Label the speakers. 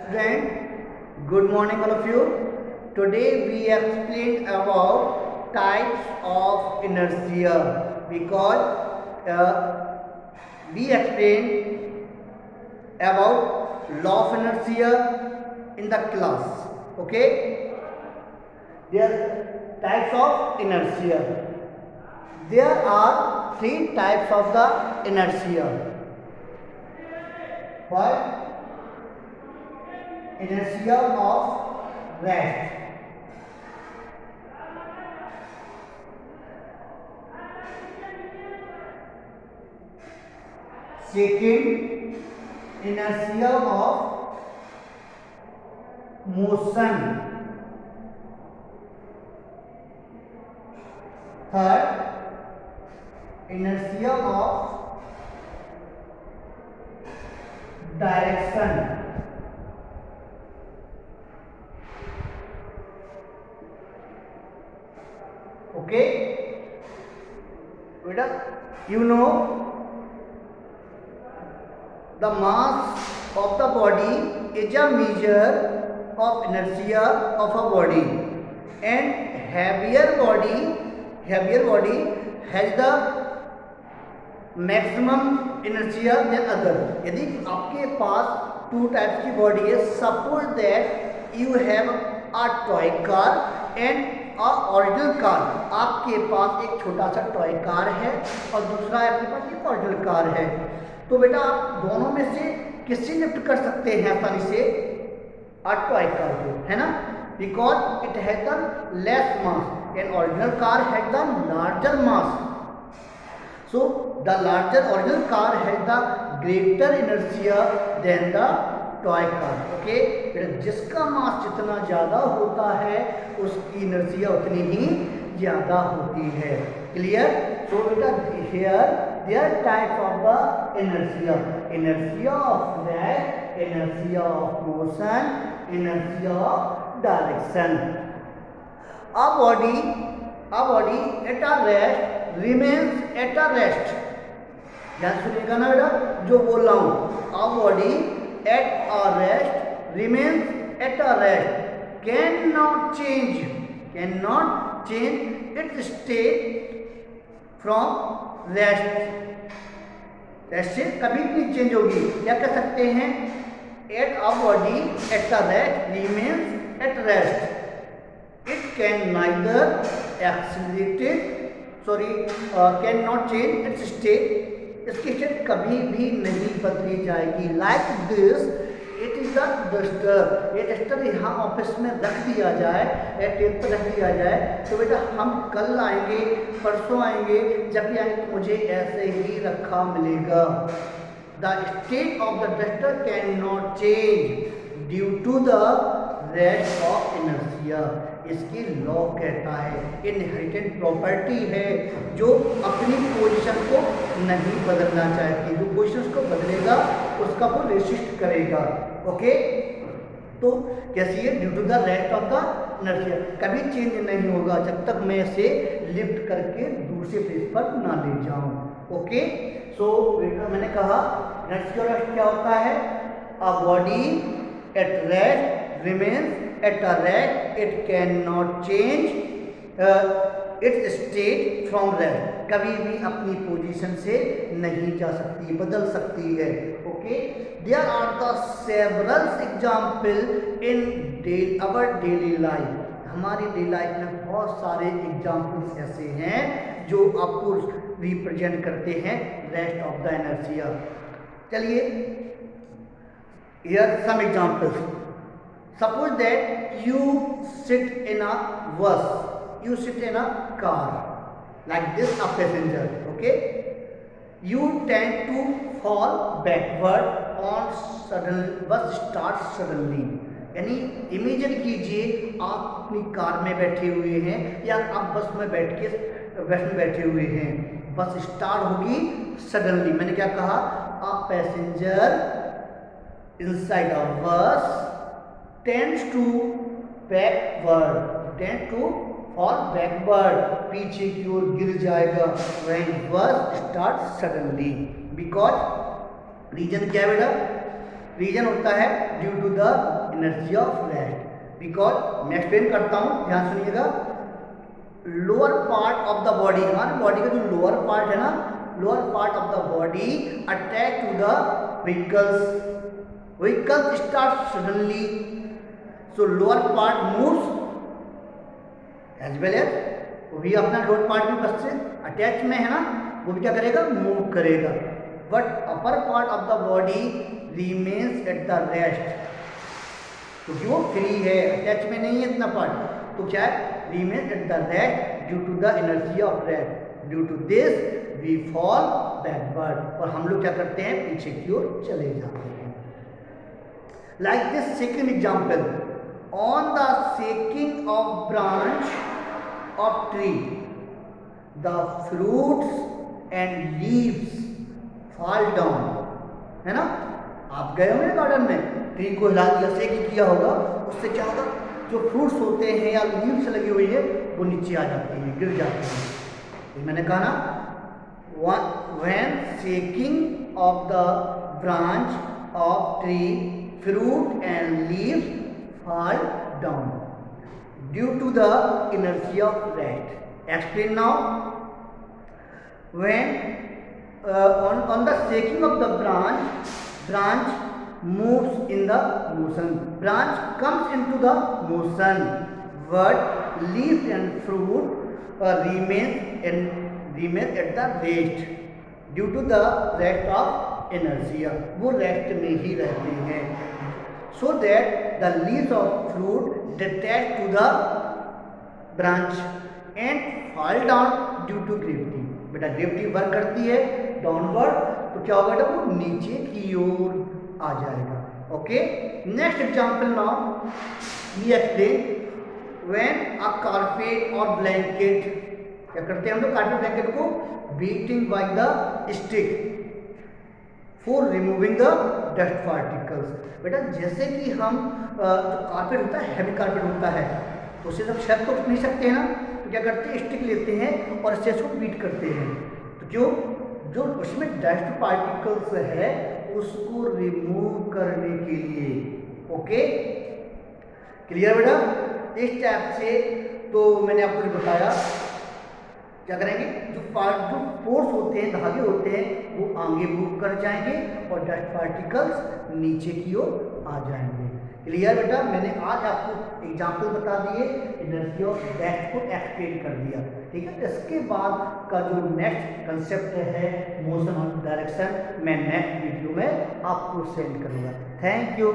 Speaker 1: Friend, good morning all of you. Today we explained about types of inertia because we explained about law of inertia in the class. Okay, there are types of inertia. There are three types of the inertia. What? Inertia of rest. Second, inertia of motion. Third, inertia of direction. Okay, beta, you know the mass of the body is a measure of inertia of a body, and heavier body has the maximum inertia than other. यदि आपके पास two types की body है, suppose that you have a toy car and a original car. आपके पास एक छोटा सा टॉय कार है और दूसरा आपके पास एक ओरिजिनल कार है. तो बेटा आप दोनों में से किससे लिफ्ट कर सकते हैं आसानी से? अ टॉय कार को, है ना, because it has the less mass and original car has the larger mass. So the larger original car has the greater inertia than the toy car. Okay, जिसका मास जितना ज़्यादा होता है उसकी इनर्जिया उतनी ही ज़्यादा होती है. क्लियर? So बेटा here there are types of the inertia. Inertia of rest, inertia of motion, inertia of direction. A body at a rest remains at a rest. ध्यान सुनिएगा ना बेटा जो बोल रहा हूँ. A body at a rest remains at a rest, cannot change its state from rest. Rest से कभी नहीं चेंज होगी. क्या कह सकते हैं? At a body at a rest remains at rest. It can neither can not change its state. इसकी state कभी भी नहीं बदली जाएगी. Like this it is the duster. ये डस्टर यहाँ ऑफिस में रख दिया जाए या टेबल पर रख दिया जाए तो बेटा हम कल आएंगे, परसों आएंगे, जब भी आएंगे तो मुझे ऐसे ही रखा मिलेगा. The state of the duster can not change due to the rest of inertia. इसकी लॉ कहता है, इनहेरिटेंट प्रॉपर्टी है जो अपनी पोजीशन को नहीं बदलना चाहती. जो पोजीशन को बदलेगा उसका वो रेसिस्ट करेगा. ओके, तो कैसी है? Due to the rest of the inertia. कभी चेंज नहीं होगा जब तक मैं इसे लिफ्ट करके दूसरे प्लेस पर ना ले जाऊं. ओके, सो मैंने कहा इनर्शिया रेस्ट क्या होता है? A body at rest remains at a rest. It cannot change its state from rest. कभी भी अपनी पोजीशन से नहीं जा सकती, बदल सकती है. Okay, there are the several example in our daily life. हमारी डेली लाइफ में बहुत सारे एग्जाम्पल्स ऐसे हैं जो आपको रिप्रेजेंट करते हैं रेस्ट ऑफ द इनर्शिया. चलिए, here some examples. Suppose that you sit in a bus, you sit in a car, like this, a passenger. Okay, you tend to fall backward on suddenly, bus starts suddenly. यानी imagine कीजिए आप अपनी car में बैठे हुए हैं या आप बस में बैठे हुए हैं. बस स्टार्ट होगी सडनली. मैंने क्या कहा? अ पैसेंजर इनसाइड अ बस tends to fall backward, पीछे की ओर गिर जाएगा. when bus starts suddenly. because reason क्या है बेटा? रीजन होता है due to the energy of rest. Because मैं एक्सप्लेन करता हूँ, ध्यान सुनिएगा। Lower part of the body, हमारे बॉडी का जो लोअर पार्ट है ना, lower part of the body attach to the vehicles start suddenly, so lower part moves as well as, वो भी अपना लोअर पार्ट भी बस से अटैच में है ना, वो भी क्या करेगा, मूव करेगा। But upper part of the body remains at the rest, क्योंकि वो फ्री है, अटैच में नहीं है इतना पार्ट, तो क्या है, remains at the rest due to the energy of rest. Due to this we fall backward, और हम लोग क्या करते हैं, पीछे की ओर चले जाते हैं। Like this second example, on the shaking of branch of tree, the fruits and leaves fall down, है ना। आप गए होंगे गार्डन में, ट्री को हिला दिया, शेक किया होगा, उससे क्या होगा, जो फ्रूट्स होते हैं या लीव्स लगी हुई है वो नीचे आ जाती हैं, गिर जाती हैं। ये मैंने कहा ना, when shaking of the branch of tree, fruit and leaves fall down due to the energy of rest. Explain now. When on the shaking of the branch moves in the motion. Branch comes into the motion, but leaf and fruit remain at the rest due to the rest of inertia. वो rest में ही रहते हैं, so that the leaves of fruit detach to the branch and fall down due to gravity. बेटा gravity work करती है downward, तो क्या होगा बेटा, वो नीचे की ओर आ जाएगा। Okay, next example now, we explain when a carpet और ब्लैंकेट, क्या करते हैं हम लोग, कारपेट ब्लैंकेट को beating by the stick for removing the dust particles. बेटा जैसे कि हम जो कारपेट होता है, हैवी कारपेट होता है, तो उसे जब शेप तो नहीं सकते हैं ना, तो क्या करते हैं, स्टिक लेते हैं और इससे उसको बीट करते हैं, तो क्यों, जो उसमें डस्ट पार्टिकल्स है उसको रिमूव करने के लिए। ओके, क्लियर बेटा, इस टाइप से तो मैंने आपको बताया, क्या करेंगे, जो फोर्स होते हैं, धागे होते हैं, वो आगे मूव कर जाएंगे और डस्ट पार्टिकल्स नीचे की ओर आ जाएंगे। क्लियर बेटा, मैंने आज आपको एग्जाम्पल बता दिए, एनर्जी ऑफ रेस्ट को एक्सप्लेन कर दिया, ठीक है। इसके बाद का जो नेक्स्ट कंसेप्ट है मोशन ऑफ डायरेक्शन, मैं नेक्स्ट वीडियो में आपको सेंड करूँगा। Thank you.